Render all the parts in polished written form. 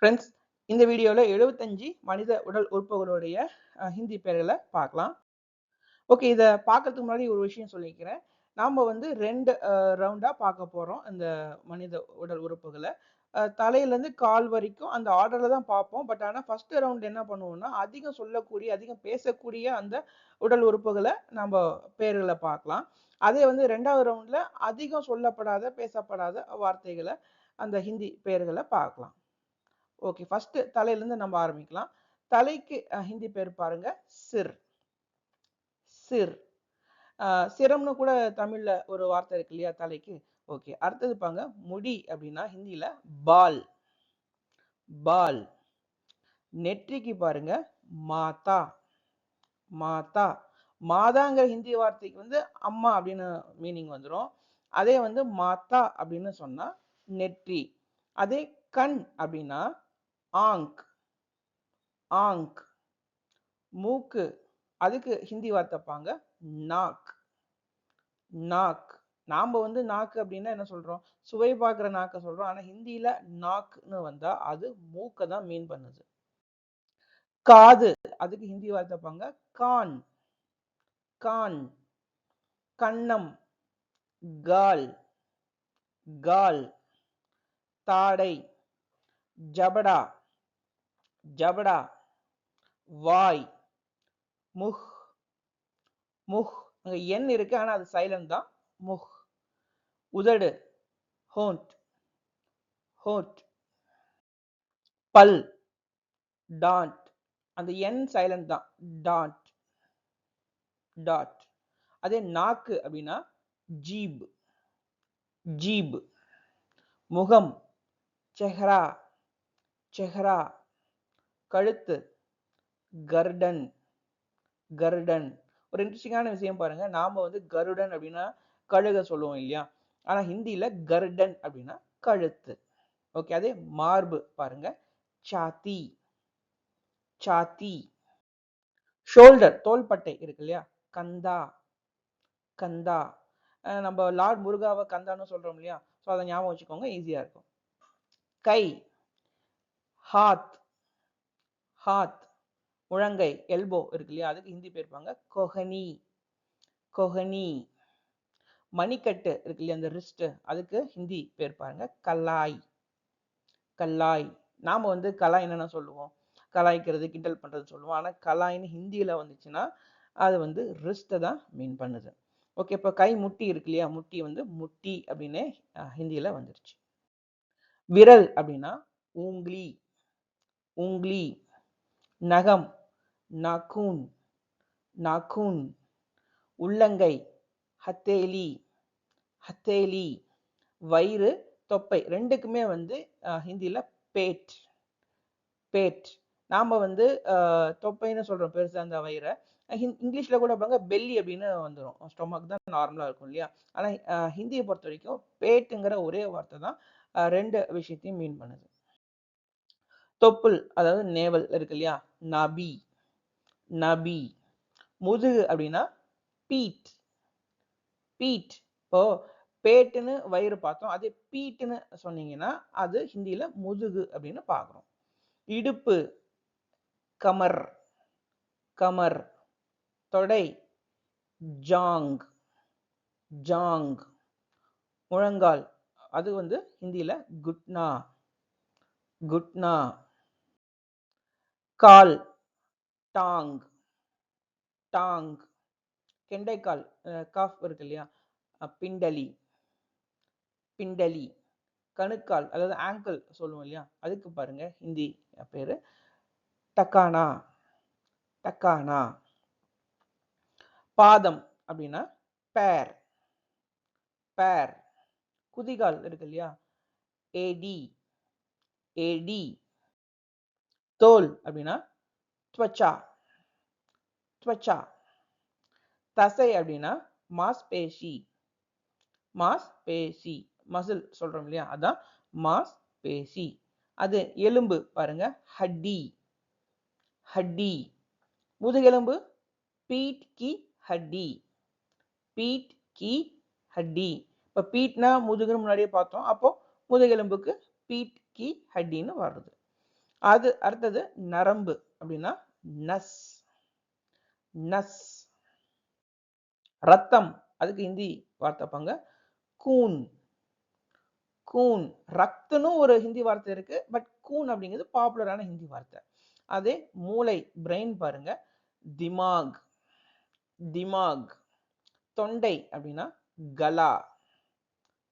Friends, இந்த வீடியோல 75 மனித உடல் உறுப்புகளுடைய ஹிந்தி பெயர்கள பார்க்கலாம். ஓகே, இத பார்க்கறதுக்கு முன்னாடி ஒரு விஷயம் சொல்லிக்கிறேன். நாம வந்து 2 ரவுண்டா பார்க்க போறோம் இந்த மனித உடல் உறுப்புகள. தலையிலேருந்து கால் வரைக்கும் அந்த ஆர்டர்ல தான் பார்ப்போம். பட் ஆனா ஃபர்ஸ்ட் ரவுண்ட் என்ன பண்ணுவோம்னா, அதிகம் சொல்லக்கூடிய, அதிகம் பேசக்கூடிய அந்த உடல் உறுப்புகள நம்ப பெயர்கள பார்க்கலாம். அதே வந்து 2வது ரவுண்ட்ல அதிகம் சொல்லப்படாத, பேசப்படாத வார்த்தைகள அந்த ஹிந்தி பெயர்கள பார்க்கலாம். ஓகே, ஃபர்ஸ்ட் தலையிலேருந்து நம்ம ஆரம்பிக்கலாம். தலைக்கு ஹிந்தி பேர் பாருங்க, சிர். சிர். சிரம்னு கூட தமிழ்ல ஒரு வார்த்தை இருக்கு இல்லையா தலைக்கு. ஓகே, அடுத்தது பாருங்க, முடி அப்படின்னா ஹிந்தியில பால். பால். நெற்றிக்கு பாருங்க, மாதா. மாதா. மாதாங்கிற ஹிந்தி வார்த்தைக்கு வந்து அம்மா அப்படின்னு மீனிங் வந்துடும். அதே வந்து மாதா அப்படின்னு சொன்னா நெற்றி. அதே கண் அப்படின்னா ஆங்க். ஆங்க். மூக்கு, அதுக்கு ஹிந்தி வார்த்தை பாங்க, நாக். நாக். நாம வந்து நாக்கு அப்படின்னா என்ன சொல்றோம்? சுவை பார்க்குற நாக்க சொல்றோம். ஆனா ஹிந்தியில நாக்னு வந்தா அது மூக்க தான் மீன் பண்ணுது. காது, அதுக்கு ஹிந்தி வார்த்தை பாங்க, கான். கான். கன்னம், கால். கால். தாடை, ஜபடா. ஜபடா. வாய், முஹ். முஹ். அங்க என் இருக்கு, ஆனா அது சைலண்ட் தான். முஹ். உதடு, ஹோண்ட். ஹோட். பல், டாட். அந்த என் சைலண்ட் தான், டாட். டாட். அதே நாக்கு அப்படின்னா ஜீப். ஜீப். முகம், செஹ்ரா. செஹ்ரா. கழுத்து, கர்டன். கர்டன். ஒரு இன்ட்ரெஸ்டிங்கான விஷயம் பாருங்க, நாம வந்து கருடன் அப்படின்னா கழுக சொல்லுவோம் இல்லையா? ஆனா ஹிந்தியில கர்டன் அப்படின்னா கழுத்து. ஓகே, அதே மார்பு பாருங்க, சாத்தி. சாத்தி. ஷோல்டர், தோள்பட்டை இருக்கு இல்லையா? கந்தா. கந்தா. நம்ம லார்ட் முருகாவை கந்தான்னு சொல்றோம் இல்லையா? ஸோ அதை ஞாபகம் வச்சுக்கோங்க, ஈஸியா இருக்கும். கை, ஹாத். ஹாத். முழங்கை, எல்போ இருக்கு இல்லையா? அதுக்கு ஹிந்தி பேர் பாங்க, கொஹனி. கொஹனி. மணிக்கட்டு இருக்கு இல்லையா, அந்த ரிஸ்ட், அதுக்கு ஹிந்தி பேர் பாருங்க, கல்லாய். கல்லாய். நாம வந்து கலாய் என்னென்ன சொல்லுவோம்? கலாய்க்கிறது, கிண்டல் பண்றது சொல்லுவோம். ஆனா கலாய்னு ஹிந்தியில வந்துச்சுன்னா அது வந்து ரிஸ்ட்டை தான் மீன் பண்ணுது. ஓகே, இப்போ கை முட்டி இருக்கு இல்லையா? முட்டி வந்து முட்டி அப்படின்னு ஹிந்தியில வந்துருச்சு. விரல் அப்படின்னா ஊங்லி. ஊங்லி. நகம், நாக்கூன். நாக்கூன். உள்ளங்கை, ஹத்தேலி. ஹத்தேலி. வயிறு, தொப்பை ரெண்டுக்குமே வந்து ஹிந்தியில பேட். பேட். நாம வந்து தொப்பைன்னு சொல்றோம் பெருசா அந்த வயிறை. இங்கிலீஷ்ல கூட பாருங்க பெல்லி அப்படின்னு வந்துடும். ஸ்டொமக் தான் நார்மலா இருக்கும் இல்லையா? ஆனா ஹிந்தியை பொறுத்த வரைக்கும் பேட்டுங்கிற ஒரே வார்த்தை தான் 2 விஷயத்தையும் மீன் பண்ணுது. தொப்புள், அதாவது நேவல் இருக்கு இல்லையா? நபி. நபி. முதுகு அப்படின்னா பீட். பீட். இப்போ பேட்டுன்னு வயிறு பார்த்தோம், அதே பீட்டுன்னு சொன்னீங்கன்னா அது ஹிந்தியில முதுகு அப்படின்னு பார்க்குறோம். இடுப்பு, கமர். கமர். தொடை, ஜாங். ஜாங். முழங்கால், அது வந்து ஹிந்தியில குட்னா. குட்னா. கால், டாங். டாங். கெண்டைக்கால், காஃப் இருக்கு இல்லையா? பிண்டலி. பிண்டலி. கணுக்கால், அதாவது ஆங்கிள் சொல்லுவோம் இல்லையா? அதுக்கு பாருங்க ஹிந்தி பேரு டக்கானா. டக்கானா. பாதம் அப்படின்னா பேர். பேர். குதிகால் இருக்கு இல்லையா? ஏடி. ஏடி. தோல் அப்படின்னா த்வச்சா. த்வச்சா. தசை அப்படின்னா மாஸ்பேஷி. மாஸ்பேஷி. மசில் சொல்றோம் இல்லையா? அதான் மாஸ்பேஷி. அது எலும்பு பாருங்க, ஹட்டி. ஹட்டி. முதுகெலும்பு, பீட் கி ஹட்டி. பீட் கி ஹட்டி. இப்போ பீட்னா முதுகுன்னு முன்னாடியே பார்த்தோம், அப்போ முதுகெலும்புக்கு பீட் கி ஹட்டின்னு வருது. அது அடுத்தது நரம்பு அப்படின்னா நஸ். நஸ். ரத்தம், அதுக்கு ஹிந்தி வார்த்தை பாங்க கூன். கூன். ரக்தன்னு ஒரு ஹிந்தி வார்த்தை இருக்கு, பட் கூன் அப்படிங்கிறது பாப்புலரான ஹிந்தி வார்த்தை. அதே மூளை, பிரெயின் பாருங்க திமாக். திமாக். தொண்டை அப்படின்னா கலா.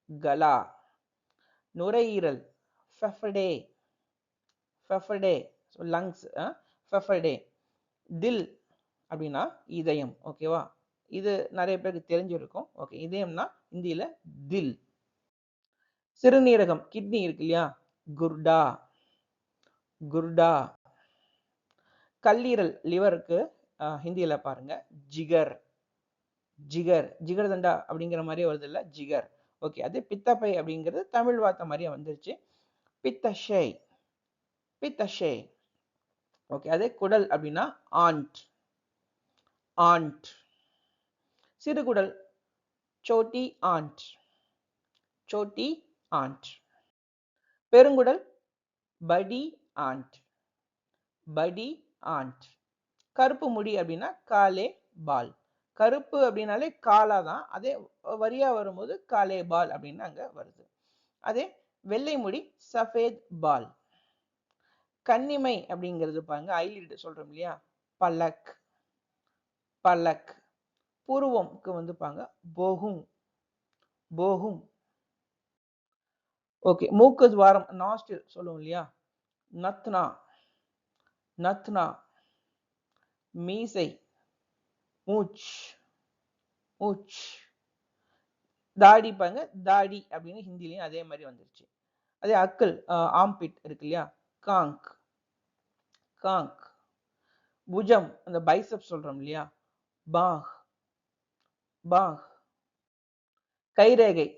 கலா. நுரையீரல் ஃபெஃபடே. ஃபெஃபடே. லங்ஸ் ஃபெஃபடே. தில் அப்படின்னா இதயம். ஓகேவா, இது நிறைய பேருக்கு தெரிஞ்சிருக்கும். ஓகே, இதயம்னா ஹிந்தியில தில். சிறுநீரகம் கிட்னி இருக்கு இல்லையா, குர்டா. குர்டா. கல்லீரல் லிவருக்கு ஹிந்தியில பாருங்க ஜிகர். ஜிகர். ஜிகர் தண்டா அப்படிங்கிற மாதிரியே வருது இல்ல, ஜிகர். ஓகே, அதே பித்தப்பை அப்படிங்கிறது தமிழ் வார்த்தை மாதிரியே வந்துருச்சு, பித்தஷை. பித்தஷை. ஓகே, அதே குடல் அப்படின்னா ஆண்ட். ஆண்ட். சிறுகுடல் சோட்டி ஆண்ட். சோட்டி ஆண்ட். பெருங்குடல் படி ஆண்ட். படி ஆண்ட். கருப்பு முடி அப்படின்னா காலே பால். கருப்பு அப்படின்னாலே காலா தான், அதே வரியா வரும்போது காலே பால் அப்படின்னு அங்க வருது. அதே வெள்ளை முடி சஃபேத் பால். கன்னிமை அப்படிங்கிறது பாருங்க ஐலிட் சொல்றோம் இல்லையா, பலக். பலக். புருவம்க்கு வந்து பாங்க போகும். போகும். ஓகே, மூக்கு துவாரம் நாஸ்டில் சொல்லுவோம் இல்லையா, நத்னா. நத்னா. மீசை மூச். மூச். தாடி பாருங்க தாடி அப்படின்னு ஹிந்திலையும் அதே மாதிரி வந்துருச்சு. அதே அக்கல் ஆம்பிட் இருக்கு இல்லையா, காங்க். காங்க். புஜம் அந்த பைசப் சொல்றோம் இல்லையா, பாஹ். பாஹ். கைரேகை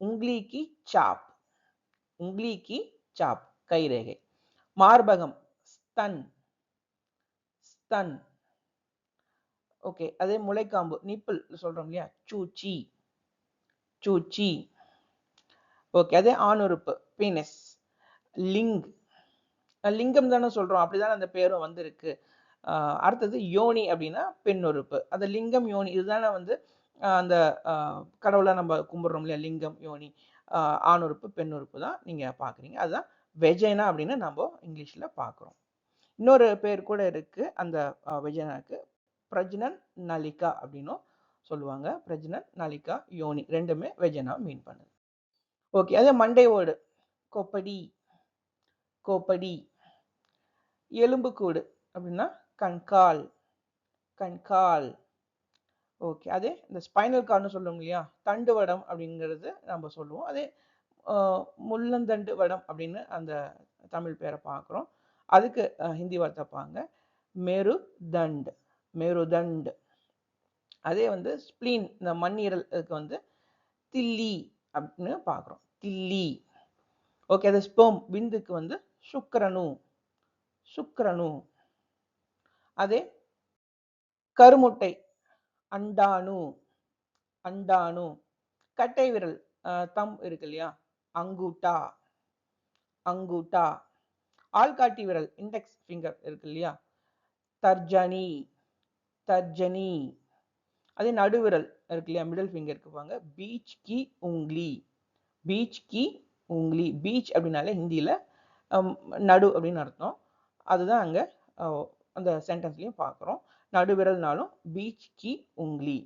உங்லி கி சாப். உங்லி கி சாப். கைரேகை. மார்பகம் ஸ்தன். ஸ்தன். ஓகே, அதே முளைக்காம்பு நிப்பிள் சொல்றோம் இல்லையா, சூச்சி. சூச்சி. ஓகே, அதே ஆணுறுப்பு பீனஸ். லிங். லிங்கம் தானே சொல்றோம், அப்படிதானே அந்த பேரும் வந்திருக்கு. அடுத்தது யோனி அப்படின்னா பெண் உறுப்பு. அந்த லிங்கம் யோனி இதுதானே வந்து அந்த கடவுளை நம்ம கும்பிடுறோம் இல்லையா, லிங்கம் யோனி. ஆண் உறுப்பு பெண் உறுப்பு தான் நீங்க பாக்குறீங்க. அதுதான் வெஜைனா அப்படின்னு நம்ம இங்கிலீஷ்ல பாக்குறோம். இன்னொரு பேர் கூட இருக்கு அந்த வெஜைனாக்கு, பிரஜ்னன் நலிகா அப்படின்னும் சொல்லுவாங்க. பிரஜ்னன் நலிகா யோனி ரெண்டுமே வெஜைனா மீன் பண்ணுது. ஓகே, அதே மண்டை ஓடு கொப்படி. கோப்படி. எலும்புக்கூடு அப்படின்னா கண்கால். கண்கால். ஓகே, அதே இந்த ஸ்பைனல் கார்டுன்னு சொல்லுவோம் இல்லையா, தண்டு வடம் அப்படிங்கிறது நம்ம சொல்லுவோம். அதே முள்ளந்தண்டு வடம் அப்படின்னு அந்த தமிழ் பேரை பார்க்குறோம். அதுக்கு ஹிந்தி வார்த்தை பாங்க மெருதண்ட். மெருதண்ட். அதே வந்து ஸ்பிளீன் இந்த மண்ணீரலுக்கு வந்து தில்லி அப்படின்னு பார்க்குறோம். தில்லி. ஓகே, அது ஸ்பெர்ம் விந்துக்கு வந்து சுக்கிரணு. சுக்கிரணு. அதே கருமுட்டை அண்டானு. அண்டானு. கட்டை விரல் தம் இருக்கு இல்லையா, அங்கூட்டா. அங்கூட்டா. ஆள்காட்டி விரல் இண்டெக்ஸ் ஃபிங்கர் இருக்கு இல்லையா, தர்ஜனி. தர்ஜனி. அதே நடுவிரல் இருக்கு இல்லையா, மிடில் ஃபிங்கர் இருக்குப்பாங்க பீச் கி உங்லி. பீச் கி உங்லி. பீச் அப்படின்னாலே ஹிந்தியில நடு அப்படின்னு அர்த்தம். அதுதான் அங்க அந்த சென்டென்ஸ்லயும் பார்க்குறோம். நடுவிரல்னாலும் பீச் கி உங்லி.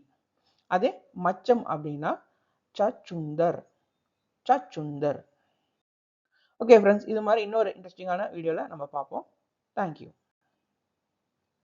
அதே மச்சம் அப்படின்னா சச்சுந்தர். சச்சுந்தர். ஓகே ஃப்ரெண்ட்ஸ், இது மாதிரி இன்னொரு இன்ட்ரெஸ்டிங்கான வீடியோல நம்ம பார்ப்போம். தேங்க்யூ.